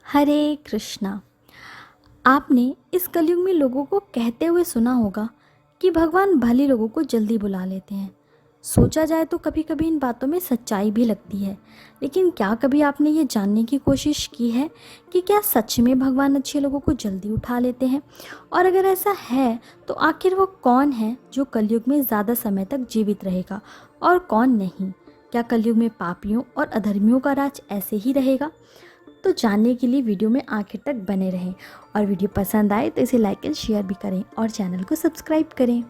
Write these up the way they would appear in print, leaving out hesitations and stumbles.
हरे कृष्णा। आपने इस कलयुग में लोगों को कहते हुए सुना होगा कि भगवान भले लोगों को जल्दी बुला लेते हैं। सोचा जाए तो कभी कभी इन बातों में सच्चाई भी लगती है, लेकिन क्या कभी आपने ये जानने की कोशिश की है कि क्या सच में भगवान अच्छे लोगों को जल्दी उठा लेते हैं? और अगर ऐसा है तो आखिर वो कौन है जो कलयुग में ज़्यादा समय तक जीवित रहेगा और कौन नहीं? क्या कलयुग में पापियों और अधर्मियों का राज ऐसे ही रहेगा? तो जानने के लिए वीडियो में आखिर तक बने रहें और वीडियो पसंद आए तो इसे लाइक एंड शेयर भी करें और चैनल को सब्सक्राइब करें।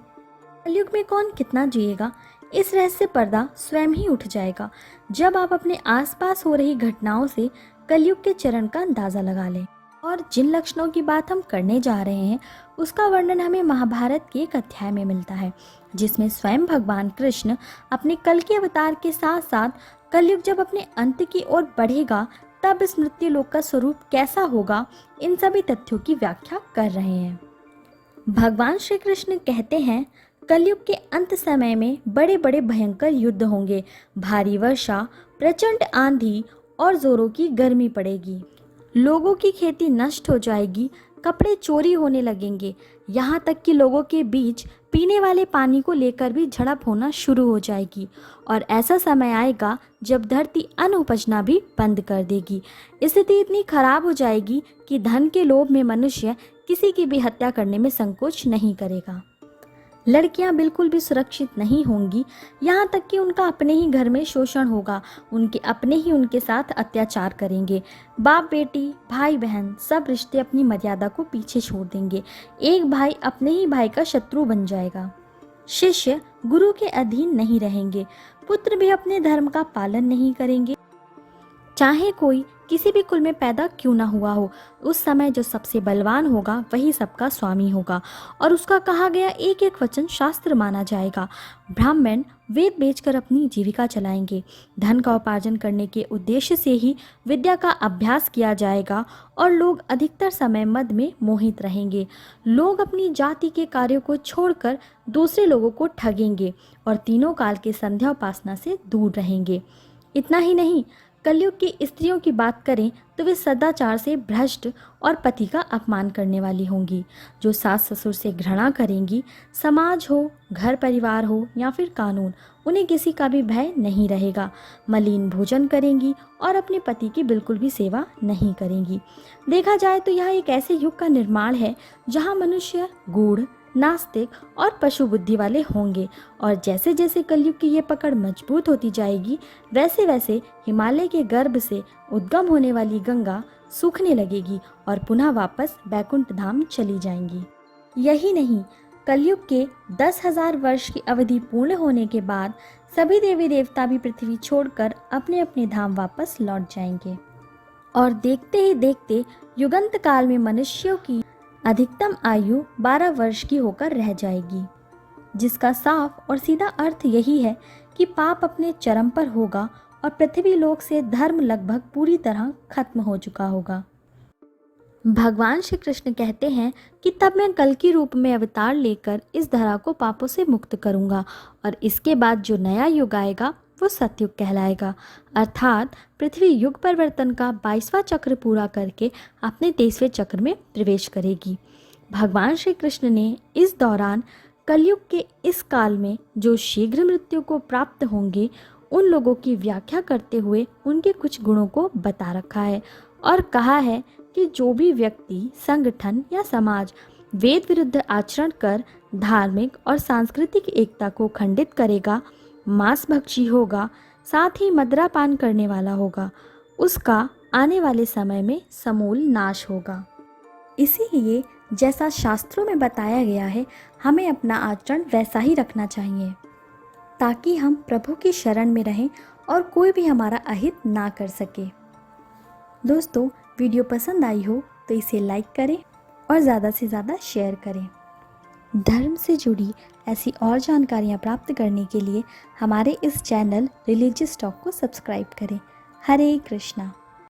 कलयुग में कौन कितना जिएगा, इस रहस्य पर्दा स्वयं ही उठ जाएगा जब आप अपने आसपास हो रही घटनाओं से कलयुग के चरण का अंदाज़ा लगा लें। और जिन लक्षणों की बात हम करने जा रहे हैं उसका वर्णन हमें महाभारत के एक अध्याय में मिलता है, जिसमें स्वयं भगवान कृष्ण अपने कल के अवतार के साथ साथ कलयुग जब अपने अंत की ओर बढ़ेगा तब इस मृत्यु लोक का स्वरूप कैसा होगा, इन सभी तथ्यों की व्याख्या कर रहे हैं। भगवान श्री कृष्ण कहते हैं, कलयुग के अंत समय में बड़े बड़े भयंकर युद्ध होंगे, भारी वर्षा, प्रचंड आंधी और जोरों की गर्मी पड़ेगी। लोगों की खेती नष्ट हो जाएगी, कपड़े चोरी होने लगेंगे, यहाँ तक कि लोगों के बीच पीने वाले पानी को लेकर भी झड़प होना शुरू हो जाएगी। और ऐसा समय आएगा जब धरती अन्न उपजना भी बंद कर देगी। स्थिति इतनी खराब हो जाएगी कि धन के लोभ में मनुष्य किसी की भी हत्या करने में संकोच नहीं करेगा। लड़कियां बिल्कुल भी सुरक्षित नहीं होंगी, यहाँ तक कि उनका अपने ही घर में शोषण होगा, उनके अपने ही उनके साथ अत्याचार करेंगे। बाप बेटी, भाई बहन सब रिश्ते अपनी मर्यादा को पीछे छोड़ देंगे। एक भाई अपने ही भाई का शत्रु बन जाएगा। शिष्य गुरु के अधीन नहीं रहेंगे, पुत्र भी अपने धर्म का पालन नहीं करेंगे, चाहे कोई किसी भी कुल में पैदा क्यों ना हुआ हो। उस समय जो सबसे बलवान होगा वही सबका स्वामी होगा और उसका कहा गया एक एक वचन शास्त्र माना जाएगा। ब्राह्मण वेद बेचकर अपनी जीविका चलाएंगे। धन का उपार्जन करने के उद्देश्य से ही विद्या का अभ्यास किया जाएगा और लोग अधिकतर समय मद में मोहित रहेंगे। लोग अपनी जाति के कार्यों को छोड़कर दूसरे लोगों को ठगेंगे और तीनों काल के संध्या उपासना से दूर रहेंगे। इतना ही नहीं, कलयुग की स्त्रियों की बात करें तो वे सदाचार से भ्रष्ट और पति का अपमान करने वाली होंगी, जो सास ससुर से घृणा करेंगी। समाज हो, घर परिवार हो या फिर कानून, उन्हें किसी का भी भय नहीं रहेगा। मलिन भोजन करेंगी और अपने पति की बिल्कुल भी सेवा नहीं करेंगी। देखा जाए तो यह एक ऐसे युग का निर्माण है जहाँ मनुष्य गूढ़, नास्तिक और पशु बुद्धि वाले होंगे। और जैसे जैसे कलयुग की ये पकड़ मजबूत होती जाएगी वैसे वैसे हिमालय के गर्भ से उद्गम होने वाली गंगा सूखने लगेगी और पुनः वापस बैकुंठ धाम चली जाएंगी। यही नहीं, कलयुग के 10,000 वर्ष की अवधि पूर्ण होने के बाद सभी देवी देवता भी पृथ्वी छोड़कर अपने अपने धाम वापस लौट जाएंगे और देखते ही देखते युगंत काल में मनुष्यों की अधिकतम आयु 12 वर्ष की होकर रह जाएगी, जिसका साफ और सीधा अर्थ यही है कि पाप अपने चरम पर होगा और पृथ्वी लोक से धर्म लगभग पूरी तरह खत्म हो चुका होगा। भगवान श्री कृष्ण कहते हैं कि तब मैं कल की रूप में अवतार लेकर इस धरा को पापों से मुक्त करूंगा और इसके बाद जो नया युग आएगा वो सतयुग कहलाएगा, अर्थात पृथ्वी युग परिवर्तन का 22वां चक्र पूरा करके अपने 23वें चक्र में प्रवेश करेगी। भगवान श्री कृष्ण ने इस दौरान कलयुग के इस काल में जो शीघ्र मृत्यु को प्राप्त होंगे उन लोगों की व्याख्या करते हुए उनके कुछ गुणों को बता रखा है और कहा है कि जो भी व्यक्ति, संगठन या समाज वेद विरुद्ध आचरण कर धार्मिक और सांस्कृतिक एकता को खंडित करेगा, मांसभक्षी होगा, साथ ही मदिरा पान करने वाला होगा, उसका आने वाले समय में समूल नाश होगा। इसीलिए जैसा शास्त्रों में बताया गया है हमें अपना आचरण वैसा ही रखना चाहिए ताकि हम प्रभु की शरण में रहें और कोई भी हमारा अहित ना कर सके। दोस्तों, वीडियो पसंद आई हो तो इसे लाइक करें और ज़्यादा से ज़्यादा शेयर करें। धर्म से जुड़ी ऐसी और जानकारियाँ प्राप्त करने के लिए हमारे इस चैनल रिलीजियस टॉक को सब्सक्राइब करें। हरे कृष्णा।